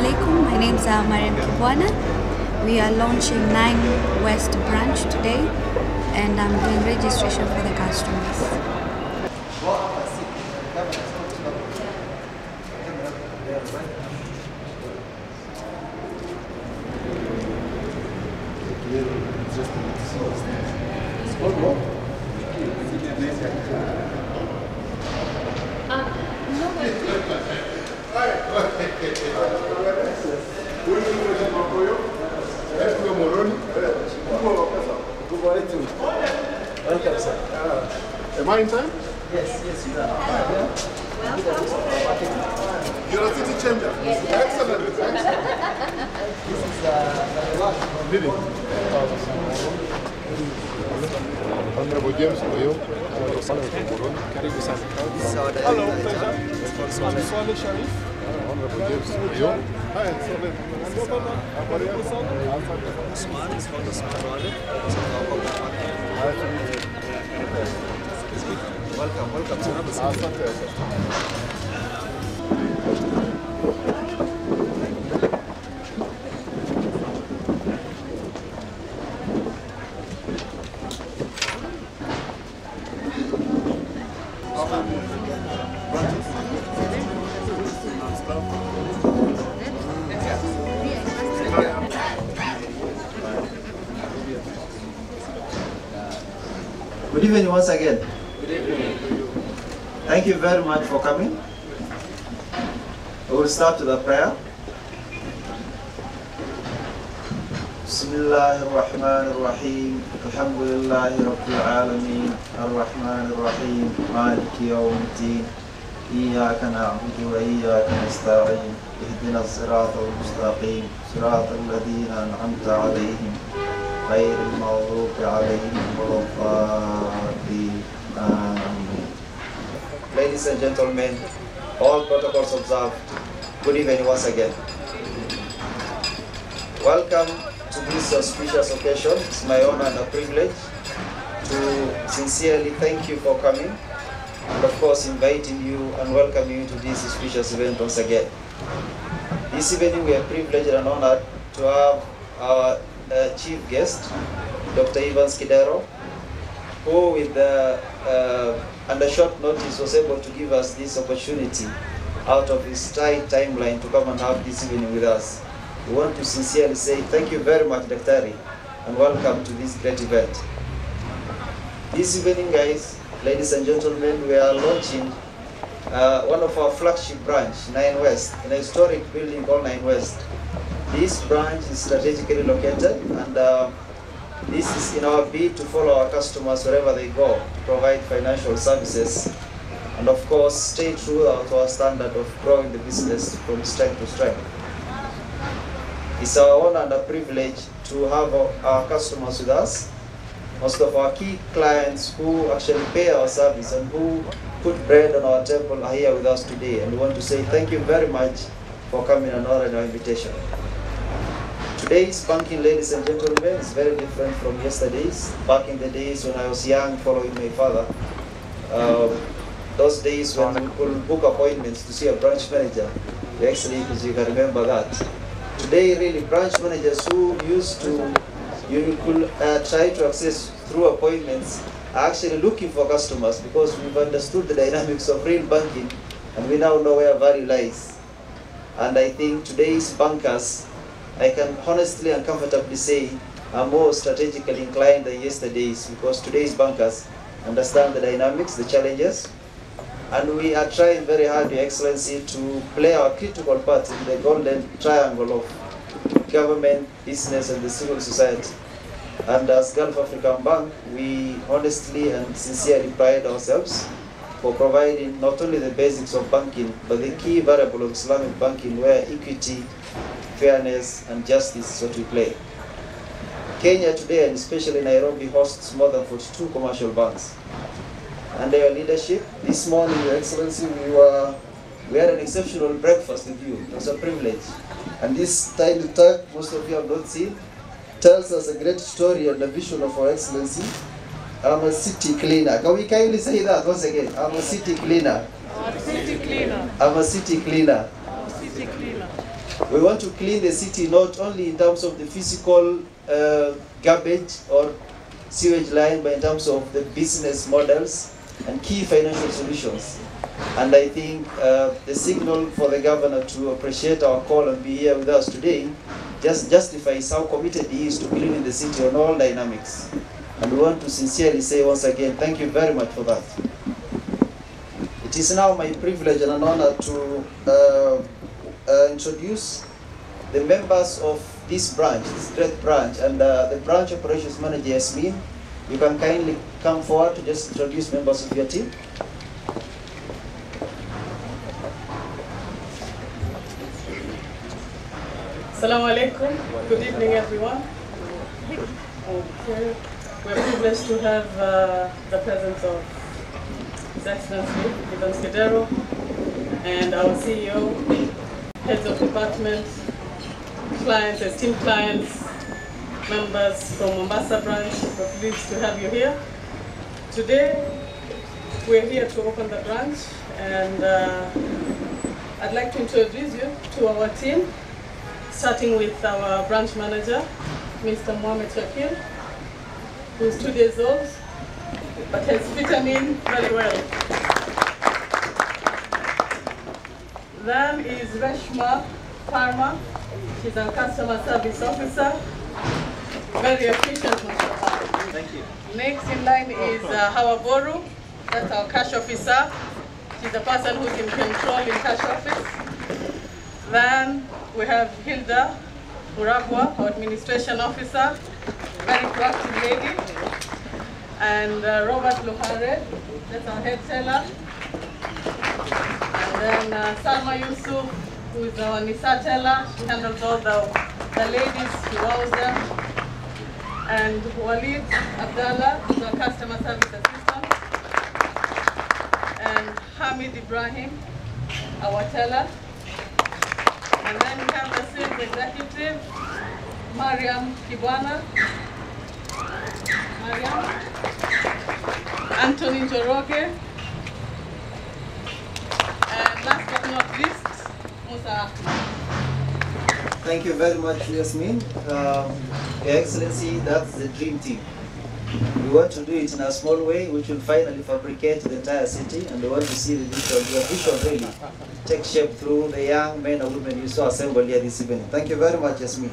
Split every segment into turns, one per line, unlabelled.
alaikum. My name is Mariam Kibwana. We are launching 9 West branch today, and I'm doing registration for the customers.
Am I in time?
Yes, you are.
You're a city changer. Excellent.
This is the reward.
Really? Honorable James Oyo.
This is our
Hello,
pleasure.
I'm Swale Sharif. Honorable James Oyo. Hi, Swale.
Usman is called Usman Wale. Welcome. So, good evening once again.
Good evening.
Thank you very much for coming. We will start with a prayer. Bismillahirrahmanirrahim. Alhamdulillahi Rabbil Alameen. Ar-Rahmanir-Rahim. Maliki Yawmiddin. إياك نعبد وإياك نستعين اهدنا الصراط المستقيم صراط الذين أنعمت عليهم غير المغضوب عليهم ولا الضالين آمين. Ladies and gentlemen, all protocols observed, good evening once again. Welcome to this auspicious occasion. It's my honor and a privilege to sincerely thank you for coming, and of course inviting you and welcoming you to this auspicious event once again. This evening we are privileged and honored to have our chief guest, Dr. Evans Kidero, who with under short notice was able to give us this opportunity out of his tight timeline to come and have this evening with us. We want to sincerely say thank you very much, Dr. and welcome to this great event. This evening, guys, ladies and gentlemen, we are launching one of our flagship branch, 9 West, in a historic building called 9 West. This branch is strategically located, and this is in our bid to follow our customers wherever they go, provide financial services, and of course stay true to our standard of growing the business from strength to strength. It's our honor and a privilege to have our customers with us. Most of our key clients who actually pay our service and who put bread on our table are here with us today, and we want to say thank you very much for coming and honoring our invitation. Today's banking, ladies and gentlemen, is very different from yesterday's. Back in the days when I was young, following my father, those days when we could book appointments to see a branch manager, actually, because you can remember that. Today, really, branch managers who used to, you could try to access through appointments, are actually looking for customers because we've understood the dynamics of real banking, and we now know where value lies. And I think today's bankers, I can honestly and comfortably say, are more strategically inclined than yesterday's, because today's bankers understand the dynamics, the challenges, and we are trying very hard, Your Excellency, to play our critical part in the golden triangle of government, business, and the civil society. And as Gulf African Bank, we honestly and sincerely pride ourselves for providing not only the basics of banking, but the key variable of Islamic banking, where equity, fairness, and justice is what we play. Kenya today, and especially Nairobi, hosts more than 42 commercial banks. Under your leadership, this morning, Your Excellency, we had an exceptional breakfast with you. It was a privilege. And this tiny talk, most of you have not seen, tells us a great story and a vision of Our Excellency. I'm a city cleaner. Can we kindly say that once again? I'm a city cleaner.
I'm a city cleaner.
I'm a city cleaner.
I'm a city cleaner.
We want to clean the city not only in terms of the physical garbage or sewage line, but in terms of the business models and key financial solutions. And I think the signal for the governor to appreciate our call and be here with us today just justifies how committed he is to cleaning the city on all dynamics. And we want to sincerely say once again, thank you very much for that. It is now my privilege and an honor to introduce the members of this branch, this great branch, and the branch operations manager, Yasmin. You can kindly come forward to just introduce members of your team.
Assalamu alaikum. Good evening, everyone. Okay. We're privileged to have the presence of His Excellency Ivan Skidero and our CEO, heads of departments, clients, esteemed clients, members from Mombasa branch. We're pleased to have you here. Today, we're here to open the branch, and I'd like to introduce you to our team, starting with our branch manager, Mr. Mohamed Shakir, who is 2 days old, but has fitted in very well. Then is Reshma Parma. She's a customer service officer, very efficient.
Thank you.
Next in line is Hawa Boru, that's our cash officer. She's the person who's in control in cash office. Then we have Hilda Uragwa, our administration officer, very proactive lady. And Robert Luhare, that's our head seller. And then Salma Yusuf, who is our Nisa teller. She handles all the ladies, she wows them. And Walid Abdallah, who's our customer service assistant. And Hamid Ibrahim, our teller. And then we have the sales executive, Mariam Kibwana. Mariam. Anthony Njoroge. And last but not least, Musa Ahmed.
Thank you very much, Yasmin. Your Excellency, that's the dream team. We want to do it in a small way, which will finally fabricate the entire city, and we want to see the vision really take shape through the young men and women you saw assembled here this evening. Thank you very much, Yasmin.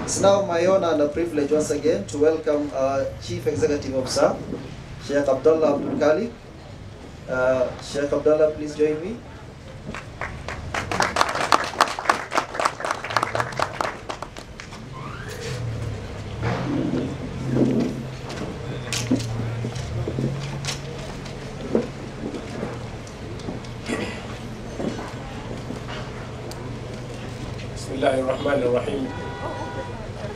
It's now my honor and a privilege once again to welcome our Chief Executive Officer, Sheikh Abdullah Abdul Khalik. Sheikh Abdullah, please join me.
الرحمن الرحيم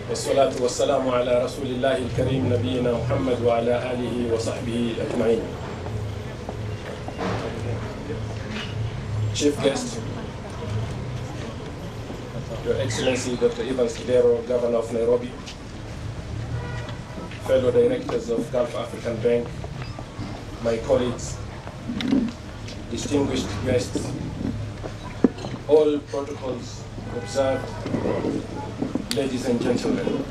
والصلاة والسلام على رسول الله الكريم نبينا محمد وعلى آله وصحبه أجمعين. Chief guest, Your Excellency Dr. Ivan Skidero, Governor of Nairobi, fellow directors of Gulf African Bank, my colleagues, distinguished guests, all protocols observed, ladies and gentlemen,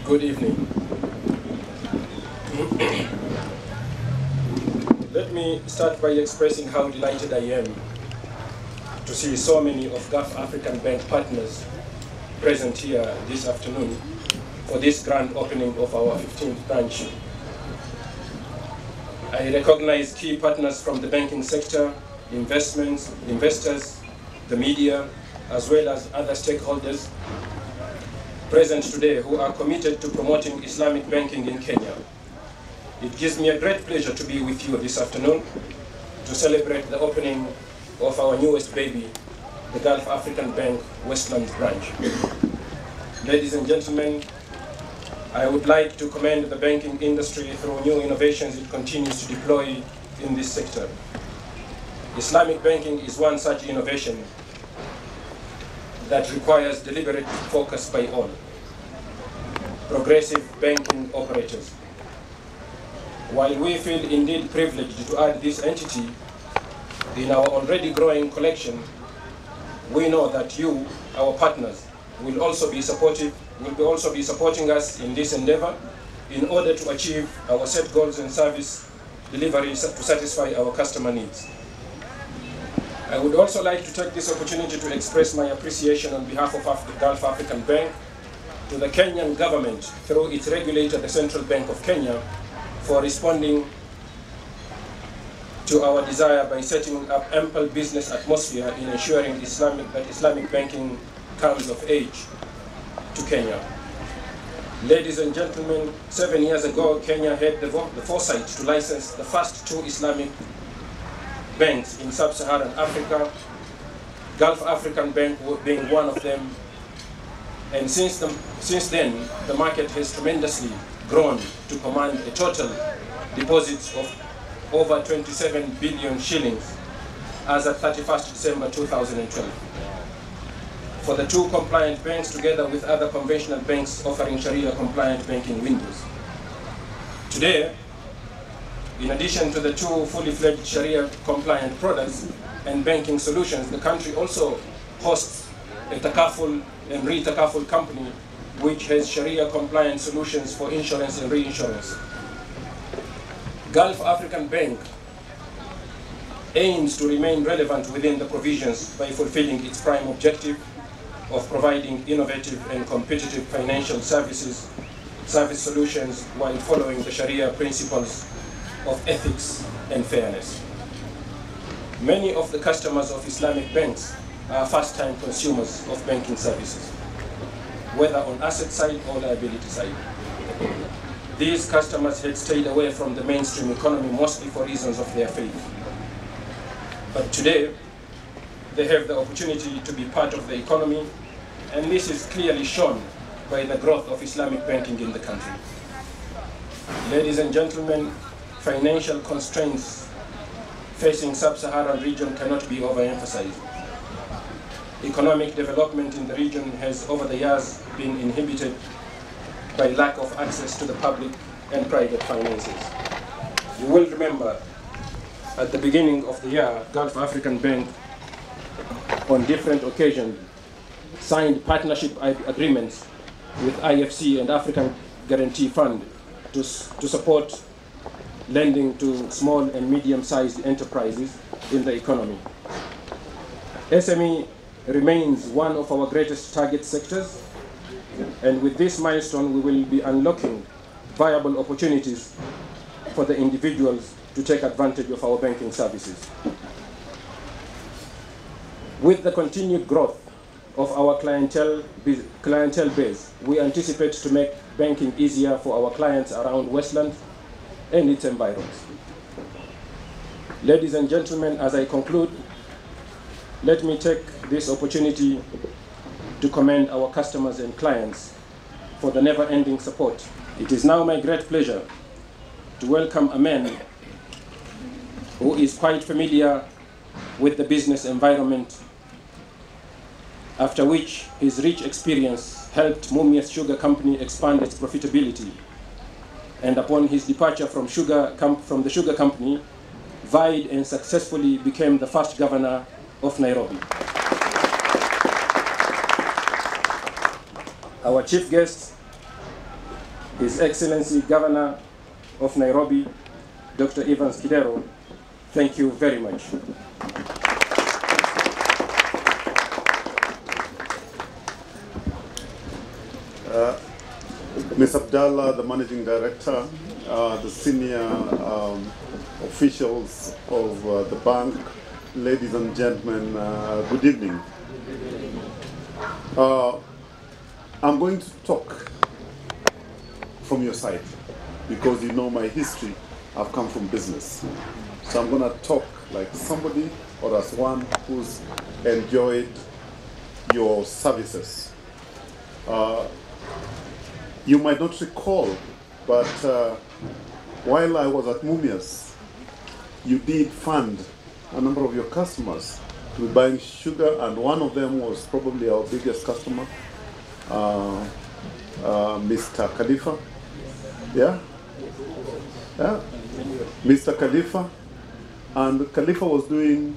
good evening. Let me start by expressing how delighted I am to see so many of Gulf African Bank partners present here this afternoon for this grand opening of our 15th branch. I recognize key partners from the banking sector, investors, the media, as well as other stakeholders present today who are committed to promoting Islamic banking in Kenya. It gives me a great pleasure to be with you this afternoon to celebrate the opening of our newest baby, the Gulf African Bank Westlands branch. Ladies and gentlemen, I would like to commend the banking industry through new innovations it continues to deploy in this sector. Islamic banking is one such innovation that requires deliberate focus by all progressive banking operators. While we feel indeed privileged to add this entity in our already growing collection, we know that you, our partners, will also be supporting us in this endeavor in order to achieve our set goals and service delivery to satisfy our customer needs. I would also like to take this opportunity to express my appreciation on behalf of Gulf African Bank to the Kenyan government through its regulator, the Central Bank of Kenya, for responding to our desire by setting up ample business atmosphere in ensuring that Islamic banking comes of age to Kenya. Ladies and gentlemen, 7 years ago, Kenya had the foresight to license the first 2 Islamic banks in sub-Saharan Africa, Gulf African Bank being one of them. And since then, the market has tremendously grown to command a total deposits of over 27 billion shillings as at 31st December 2012. For the 2 compliant banks, together with other conventional banks offering Sharia-compliant banking windows. Today, in addition to the 2 fully-fledged Sharia-compliant products and banking solutions, the country also hosts a takaful and re-takaful company which has Sharia-compliant solutions for insurance and reinsurance. Gulf African Bank aims to remain relevant within the provisions by fulfilling its prime objective of providing innovative and competitive financial service solutions while following the Sharia principles of ethics and fairness. Many of the customers of Islamic banks are first-time consumers of banking services, whether on asset side or liability side. These customers had stayed away from the mainstream economy mostly for reasons of their faith. But today, they have the opportunity to be part of the economy, and this is clearly shown by the growth of Islamic banking in the country. Ladies and gentlemen, financial constraints facing sub-Saharan region cannot be overemphasized. Economic development in the region has over the years been inhibited by lack of access to the public and private finances. You will remember at the beginning of the year, Gulf African Bank on different occasions signed partnership agreements with IFC and African Guarantee Fund to support lending to small and medium-sized enterprises in the economy. SME remains one of our greatest target sectors, and with this milestone we will be unlocking viable opportunities for the individuals to take advantage of our banking services. With the continued growth of our clientele base, we anticipate to make banking easier for our clients around Westland and its environs. Ladies and gentlemen, as I conclude, let me take this opportunity to commend our customers and clients for the never-ending support. It is now my great pleasure to welcome a man who is quite familiar with the business environment, after which his rich experience helped Mumias Sugar Company expand its profitability, and upon his departure from the sugar company, vied and successfully became the first governor of Nairobi. Our chief guest, His Excellency Governor of Nairobi, Dr. Evans Kidero. Thank you very much.
Ms. Abdallah, the Managing Director, the senior officials of the bank, ladies and gentlemen, good evening. I'm going to talk from your side because you know my history. I've come from business. So I'm going to talk like somebody or as one who's enjoyed your services. You might not recall, but while I was at Mumias, you did fund a number of your customers to be buying sugar, and one of them was probably our biggest customer, Mr. Khalifa. Yeah? Yeah? Mr. Khalifa. And Khalifa was doing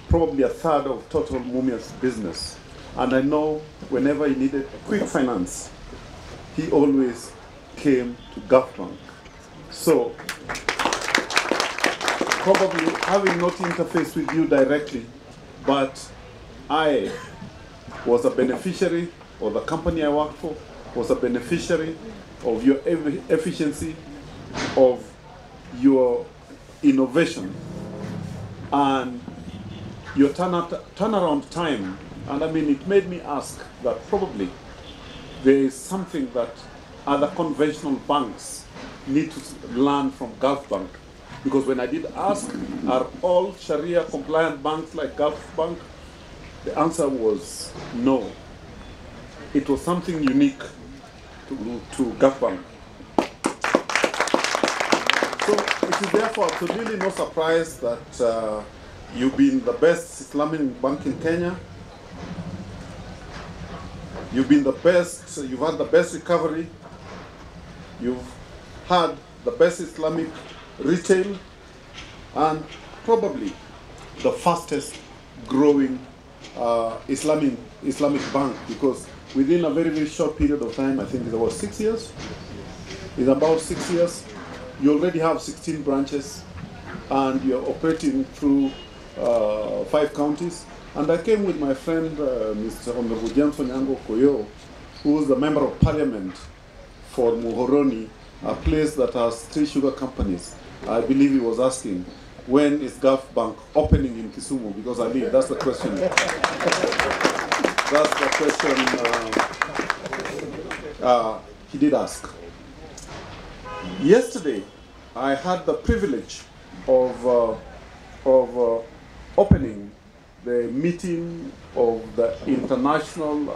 probably a third of total Mumia's business. And I know whenever he needed quick finance, he always came to Gulf Bank. So, probably having not interfaced with you directly, but I was a beneficiary, or the company I worked for was a beneficiary of your efficiency, of your innovation, and your turnaround time. And I mean, it made me ask that probably there is something that other conventional banks need to learn from Gulf Bank. Because when I did ask, are all Sharia compliant banks like Gulf Bank? The answer was no. It was something unique to Gulf Bank. So it is therefore absolutely no surprise that you've been the best Islamic bank in Kenya. You've been the best, you've had the best recovery. You've had the best Islamic retail, and probably the fastest growing Islamic bank, because within a very, very short period of time, I think it was 6 years, in about 6 years, you already have 16 branches and you're operating through 5 counties. And I came with my friend, Mr. Honorable James Onyango Koyo, who is the Member of Parliament for Muhoroni, a place that has 3 sugar companies. I believe he was asking, when is Gulf Bank opening in Kisumu? Because I mean, that's the question. That's the question he did ask. Yesterday, I had the privilege of opening the meeting of the international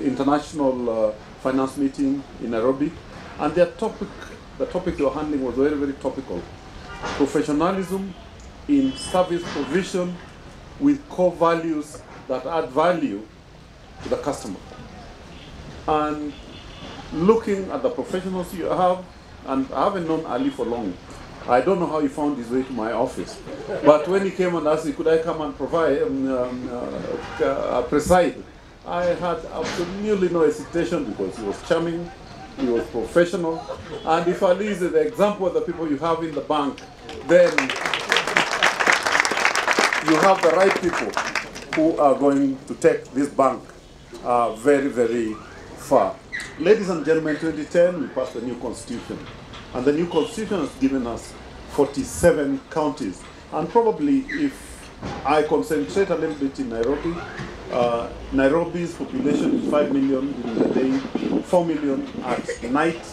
international finance meeting in Nairobi, and the topic you're handling was very, very topical. Professionalism in service provision with core values that add value to the customer. And looking at the professionals you have, and I haven't known Ali for long. I don't know how he found his way to my office. But when he came and asked me, could I come and preside, I had absolutely no hesitation, because he was charming, he was professional, and if Ali is the example of the people you have in the bank, then you have the right people who are going to take this bank very, very far. Ladies and gentlemen, 2010, we passed a new constitution. And the new constitution has given us 47 counties. And probably if I concentrate a little bit in Nairobi, Nairobi's population is 5 million in the day, 4 million at night.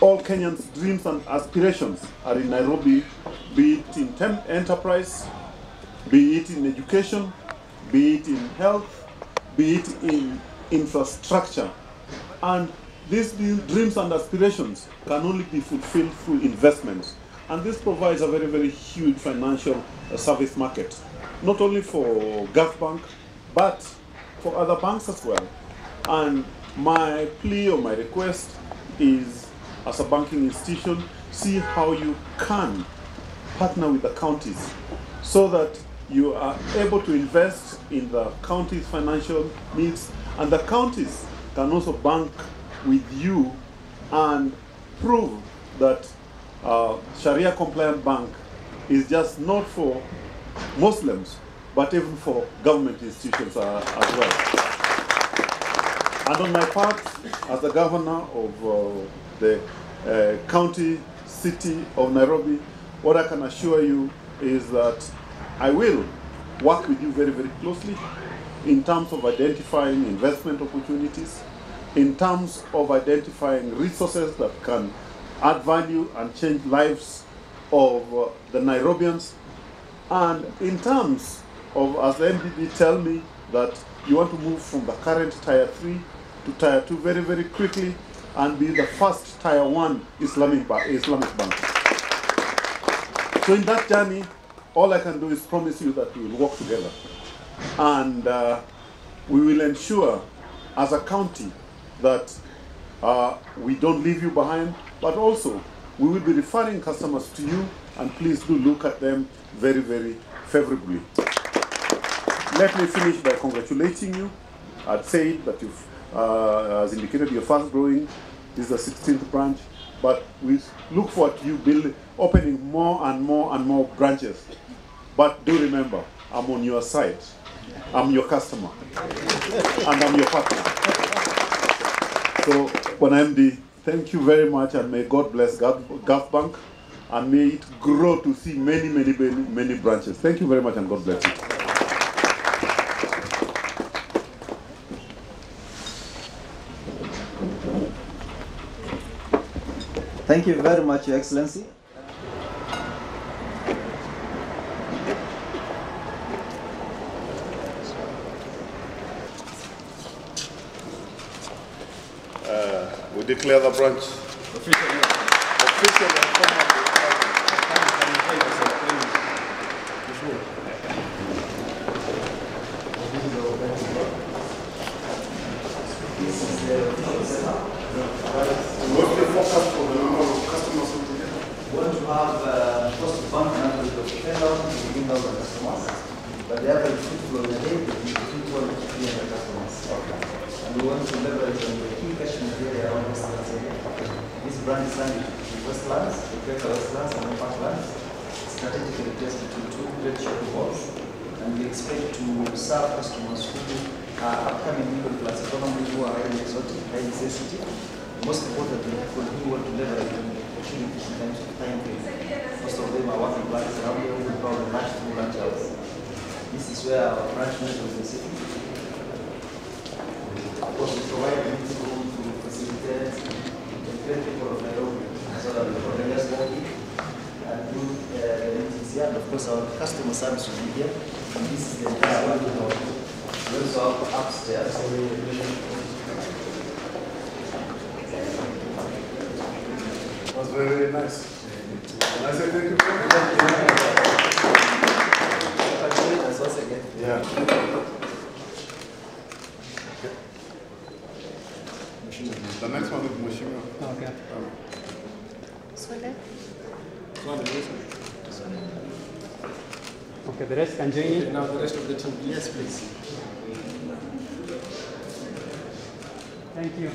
All Kenyans' dreams and aspirations are in Nairobi, be it in enterprise, be it in education, be it in health, be it in infrastructure. And these dreams and aspirations can only be fulfilled through investments. And this provides a very, very huge financial service market, not only for Gulf Bank, but for other banks as well. And my plea or my request is, as a banking institution, see how you can partner with the counties so that you are able to invest in the county's financial needs, and the counties can also bank with you and prove that Sharia compliant bank is just not for Muslims, but even for government institutions as well. And on my part, as the governor of the county city of Nairobi, what I can assure you is that I will work with you very, very closely in terms of identifying investment opportunities, in terms of identifying resources that can add value and change lives of the Nairobians, and in terms of, as the MDB tell me, that you want to move from the current Tier 3 to Tier 2 very, very quickly and be the first Tier 1 Islamic bank. So in that journey, all I can do is promise you that we will work together. And we will ensure, as a county, that we don't leave you behind, but also We will be referring customers to you, and please do look at them very, very favorably. Let me finish by congratulating you. I'd say that you've, as indicated, you're fast growing. This is the 16th branch, but we look forward to you opening more and more and more branches. But do remember, I'm on your side. I'm your customer, and I'm your partner. So, Bwana MD, thank you very much, and may God bless Gulf Bank, and may it grow to see many, many, many, many branches. Thank you very much, and God bless you.
Thank you very much, Your Excellency.
We declare the branch officially and formally. What's the forecast for the number of customers altogether?
We want to have close to 100 to 10,000 customers, but the average footfall in a day is between 200 to 300 customers. And we want to leverage on the key catchment area around Westlands area. This brand is landed in Westlands, the Greater Westlands and the Parklands, strategically placed between two great shopping malls, and we expect to serve customers who are upcoming middle class economy, who are highly exotic, high necessity. Most importantly, people who want to leverage on the opportunities in terms of time frame. Most of them are working class around here who probably match through lunch hours. This is where our branch manager will be sitting. Of course, we provide a meeting room to facilitate the great people of Nairobi so that we can just walk in and do the meetings here. And of course, our customer service will be here. And this is the entire one of our we also have upstairs.
It was very, very nice. And I say thank you very much. Yeah. The next one is Mheshimiwa.
Okay. Okay, the rest can join in.
Now the rest of the team, please.
Yes, please.
Thank you.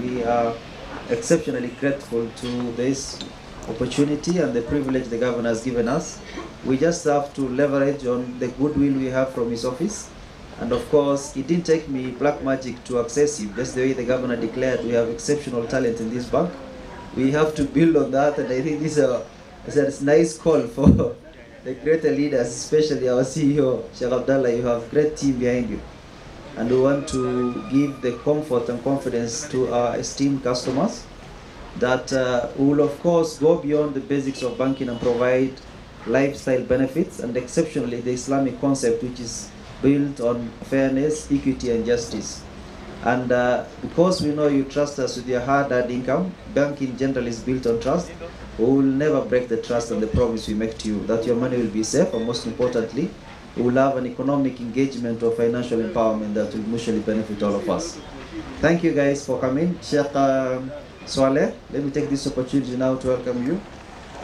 We are exceptionally grateful to this opportunity and the privilege the governor has given us. We just have to leverage on the goodwill we have from his office. And of course, it didn't take me black magic to access him. Just the way the governor declared, we have exceptional talent in this bank. We have to build on that, and I think this is a nice call for the greater leaders, especially our CEO, Sheikh Abdallah. You have a great team behind you. And we want to give the comfort and confidence to our esteemed customers that we will of course go beyond the basics of banking and provide lifestyle benefits and exceptionally the Islamic concept, which is built on fairness, equity and justice. And because we know you trust us with your hard-earned income, banking generally is built on trust. We will never break the trust and the promise we make to you that your money will be safe, and most importantly, we will have an economic engagement or financial empowerment that will mutually benefit all of us. Thank you guys for coming. Sheikh Swaleh, let me take this opportunity now to welcome you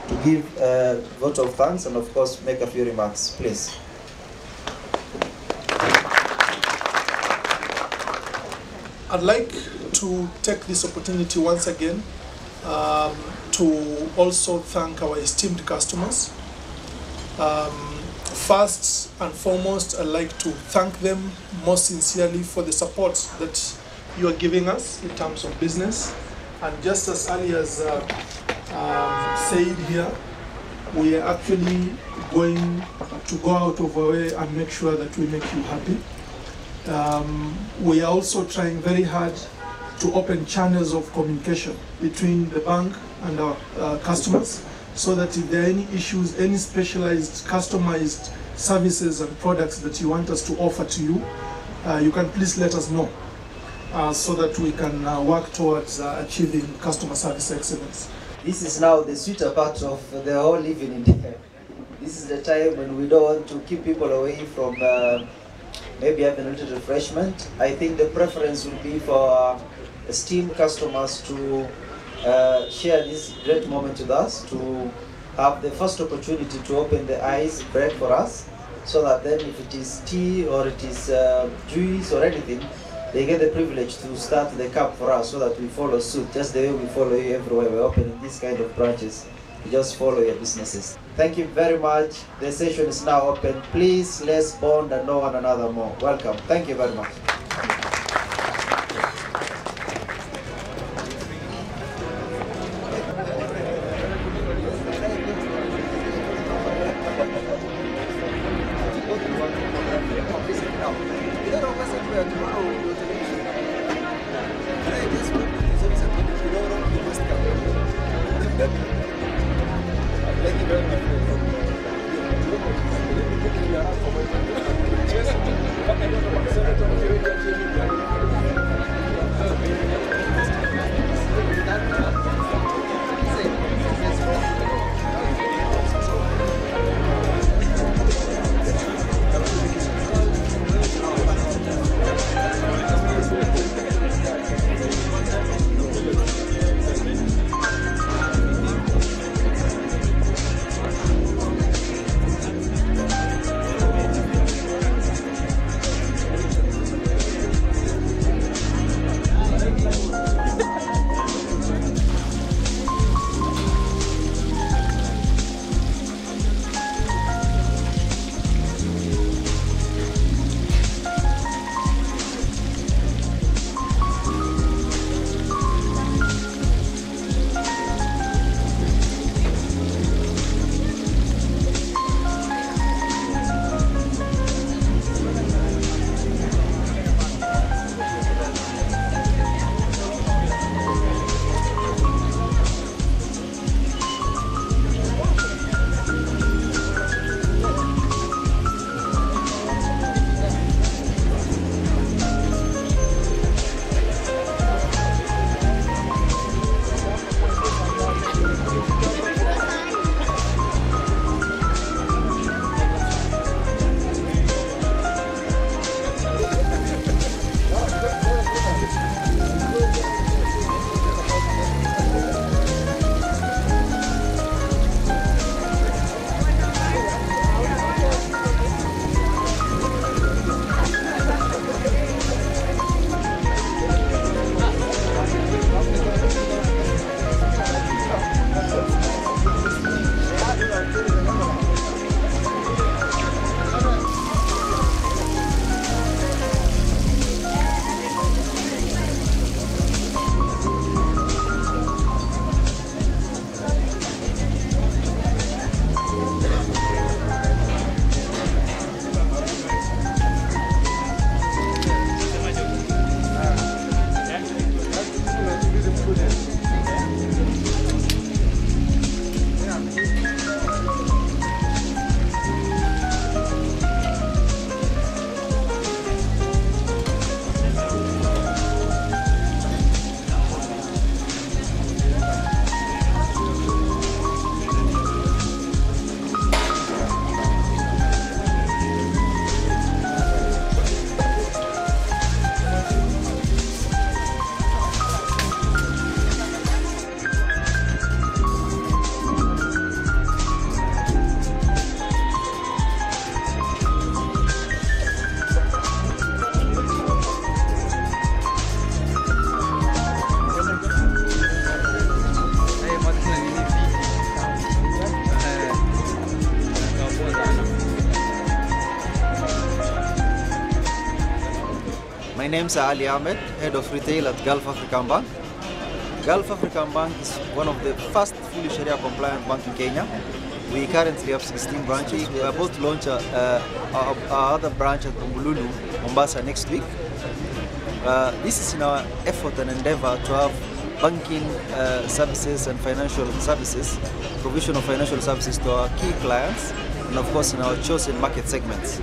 to give a vote of thanks and of course make a few remarks, please.
I'd like to take this opportunity once again to also thank our esteemed customers. First and foremost, I'd like to thank them most sincerely for the support that you are giving us in terms of business. And just as Ali has said here, we are actually going to go out of our way and make sure that we make you happy. We are also trying very hard to open channels of communication between the bank and our customers so that if there are any issues, any specialized, customized services and products that you want us to offer to you, you can please let us know so that we can work towards achieving customer service excellence.
This is now the sweeter part of the whole evening. This is the time when we don't want to keep people away from maybe having a little refreshment. I think the preference would be for esteemed customers to share this great moment with us, to have the first opportunity to open the ice break for us, so that then if it is tea or it is juice or anything, they get the privilege to start the cup for us, so that we follow suit, just the way we follow you everywhere we're opening these kind of branches. You just follow your businesses. Thank you very much. The session is now open. Please, let's bond and know one another more. Welcome. Thank you very much.
My name is Ali Ahmed, Head of Retail at Gulf African Bank. Gulf African Bank is one of the first fully Sharia compliant bank in Kenya. We currently have 16 branches. We are about to launch our other branch at Bumbululu, Mombasa next week. This is in our effort and endeavor to have banking services and financial services, provision of financial services to our key clients, and of course in our chosen market segments.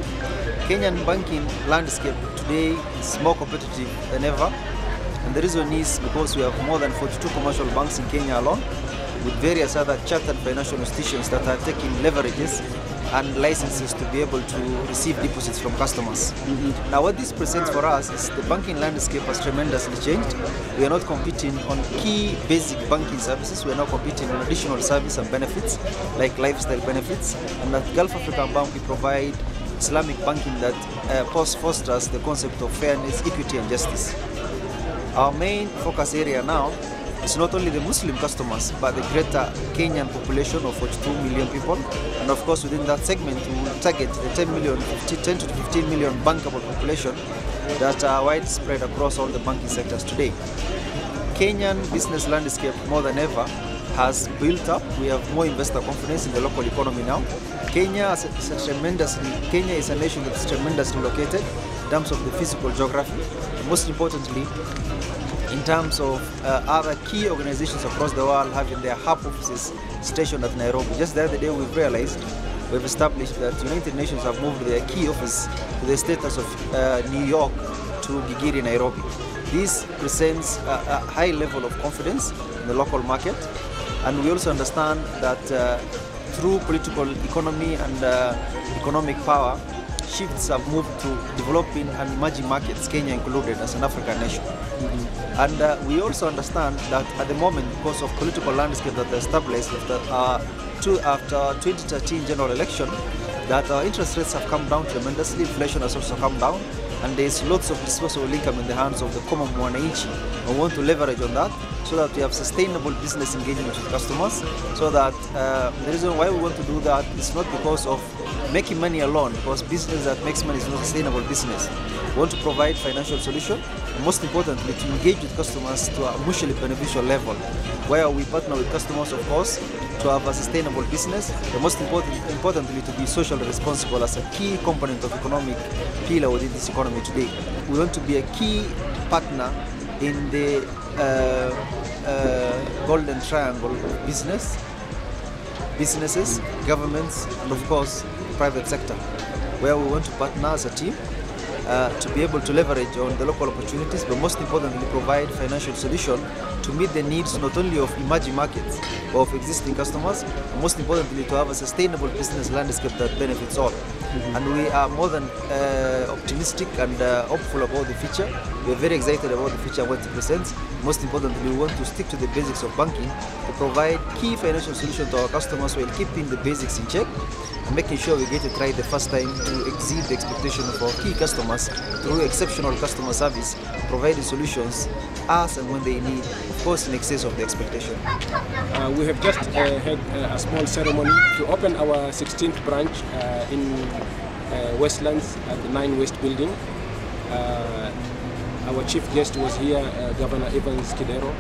Kenyan banking landscape today is more competitive than ever, and the reason is because we have more than 42 commercial banks in Kenya alone, with various other chartered financial institutions that are taking leverages and licenses to be able to receive deposits from customers. Now what this presents for us is the banking landscape has tremendously changed. We are not competing on key basic banking services, we are now competing on additional service and benefits like lifestyle benefits, and at Gulf African Bank we provide Islamic banking that fosters the concept of fairness, equity and justice. Our main focus area now is not only the Muslim customers, but the greater Kenyan population of 42 million people. And of course, within that segment, we will target the 10 to 15 million bankable population that are widespread across all the banking sectors today. Kenyan business landscape, more than ever, has built up. We have more investor confidence in the local economy now. Kenya is a nation that is tremendously located in terms of the physical geography. Most importantly, in terms of other key organizations across the world having their hub offices stationed at Nairobi. Just the other day we've realized, we've established that United Nations have moved their key office to the status of New York to Gigiri, Nairobi. This presents a high level of confidence in the local market, and we also understand that through political economy and economic power, shifts have moved to developing and emerging markets, Kenya included, as an African nation. And we also understand that at the moment, because of political landscape that are established after 2013 general election, that our interest rates have come down tremendously, inflation has also come down, and there is lots of disposable income in the hands of the common mwananchi. We want to leverage on that so that we have sustainable business engagement with customers, so that the reason why we want to do that is not because of making money alone, because business that makes money is not sustainable business. We want to provide financial solution, and most importantly, to engage with customers to a mutually beneficial level, where we partner with customers, of course, to have a sustainable business, but most importantly, to be socially responsible as a key component of economic pillar within this economy today. We want to be a key partner in the golden triangle of businesses, governments, and of course, the private sector, where we want to partner as a team to be able to leverage on the local opportunities, but most importantly provide financial solution to meet the needs not only of emerging markets, but of existing customers, and most importantly to have a sustainable business landscape that benefits all. And we are more than optimistic and hopeful about the future. We are very excited about the future and what it presents. Most importantly, we want to stick to the basics of banking to provide key financial solutions to our customers while keeping the basics in check, and making sure we get it right the first time to exceed the expectation of our key customers through exceptional customer service, providing solutions as and when they need, of course in excess of the expectation.
We have just had a small ceremony to open our 16th branch in Westlands at the 9 West building. Our chief guest was here, Governor Evans Kidero.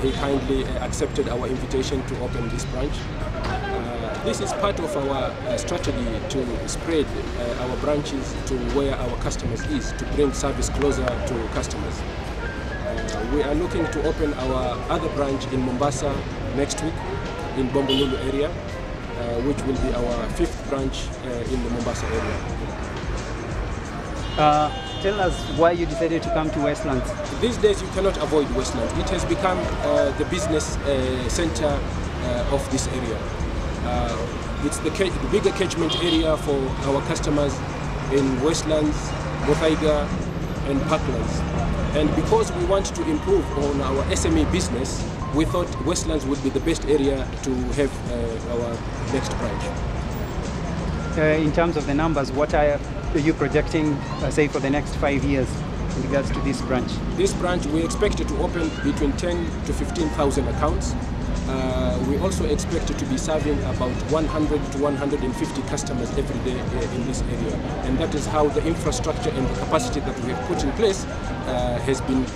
He kindly accepted our invitation to open this branch. This is part of our strategy to spread our branches to where our customers is, to bring service closer to customers. We are looking to open our other branch in Mombasa next week, in Bombolulu area, which will be our 5th branch in the Mombasa area.
Tell us why you decided to come to Westlands.
These days you cannot avoid Westlands. It has become the business center of this area. It's the bigger catchment area for our customers in Westlands, Muthaiga and Parklands. And because we want to improve on our SME business, we thought Westlands would be the best area to have our next branch.
In terms of the numbers, what are you projecting, say, for the next 5 years in regards to this branch?
This branch, we expect to open between 10 to 15,000 accounts. We also expect to be serving about 100 to 150 customers every day in this area. And that is how the infrastructure and the capacity that we have put in place has been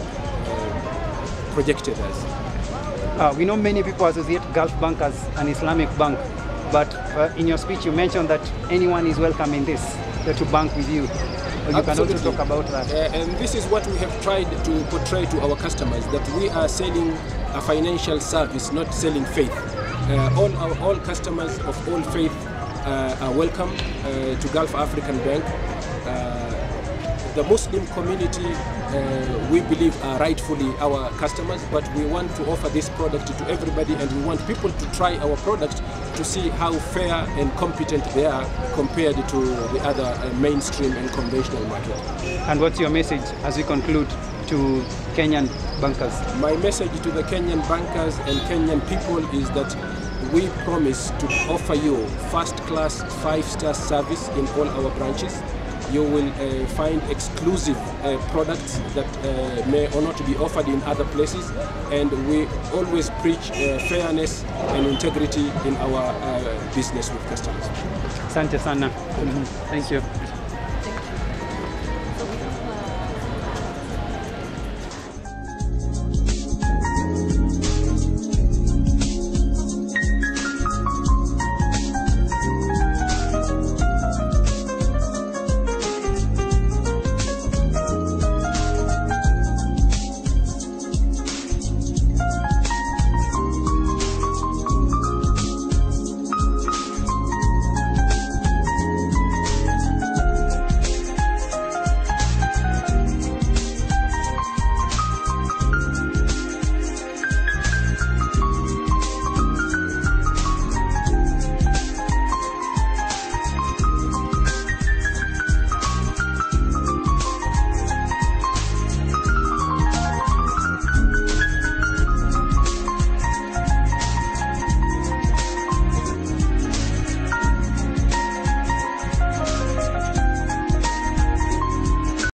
projected as.
We know many people associate Gulf Bank as an Islamic bank, but in your speech you mentioned that anyone is welcome in this to bank with you. You can also talk about that.
And this is what we have tried to portray to our customers, that we are selling a financial service, not selling faith. All customers of all faith are welcome to Gulf African Bank. The Muslim community, we believe, are rightfully our customers, but we want to offer this product to everybody, and we want people to try our product to see how fair and competent they are compared to the other mainstream and conventional market.
And what's your message as we conclude to Kenyan bankers?
My message to the Kenyan bankers and Kenyan people is that we promise to offer you first-class 5-star service in all our branches. You will find exclusive products that may or not be offered in other places, and we always preach fairness and integrity in our business with customers.
Asante sana. Thank you.